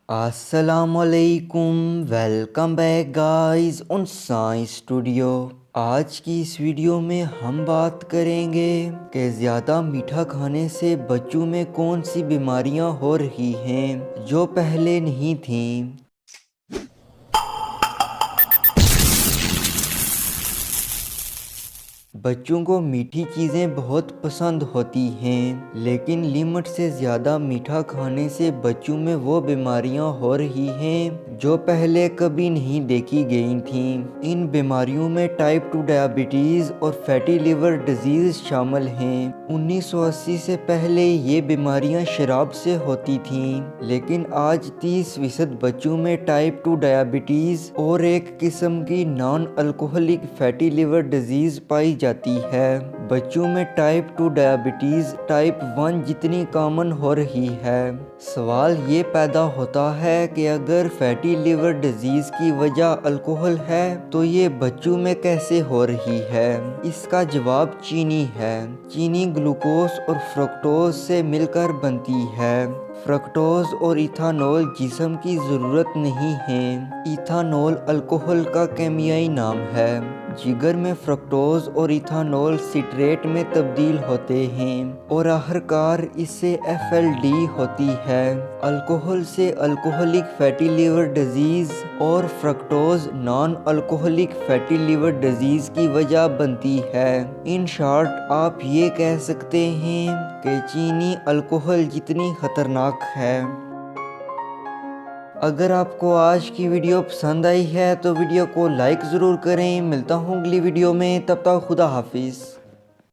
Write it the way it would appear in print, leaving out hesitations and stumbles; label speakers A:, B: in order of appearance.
A: السلام علیکم، welcome back guys on science studio. آج کی اس ویڈیو میں ہم بات کریں گے کہ زیادہ میٹھا کھانے سے بچوں میں کون سی بیماریاں ہو رہی ہیں جو پہلے نہیں تھیں۔ بچوں کو میٹھی چیزیں بہت پسند ہوتی ہیں، لیکن لمٹ سے زیادہ میٹھا کھانے سے بچوں میں وہ بیماریاں ہو رہی ہیں جو پہلے کبھی نہیں دیکھی گئی تھیں۔ ان بیماریوں میں ٹائپ 2 ڈائبٹیز اور فیٹی لیور ڈیزیز شامل ہیں۔ 1980 سے پہلے یہ بیماریاں شراب سے ہوتی تھیں، لیکن آج 30% بچوں میں ٹائپ 2 ڈائبٹیز اور ایک قسم کی non alcoholic fatty liver disease پائی جاتی ہے۔ بچوں میں ٹائپ 2 ڈائبٹیز ٹائپ 1 جتنی کامن ہو رہی ہے۔ سوال یہ پیدا ہوتا ہے کہ اگر فیٹی لیور ڈیزیز کی وجہ الکوہل ہے تو یہ بچوں میں کیسے ہو رہی ہے؟ اس کا جواب چینی ہے۔ چینی گلوکوز اور فرکٹوز سے مل کر بنتی ہے۔ فرکٹوز اور ایتھانول جسم کی ضرورت نہیں ہے۔ ایتھانول الکوہل کا کیمیائی نام ہے۔ جگر میں فرکٹوز اور ایتھانول سٹریٹ میں تبدیل ہوتے ہیں اور آخرکار اس سے FLD ہوتی ہے۔ الکوہل سے الکوہلک فیٹی لیور ڈیزیز اور fructose non alcoholic fatty liver disease کی وجہ بنتی ہے۔ ان شارٹ آپ یہ کہہ سکتے ہیں کہ چینی الکوہل جتنی خطرناک ہے۔ اگر آپ کو آج کی ویڈیو پسند آئی ہے تو ویڈیو کو لائک ضرور کریں۔ ملتا ہوں اگلی ویڈیو میں، تب تک خدا حافظ۔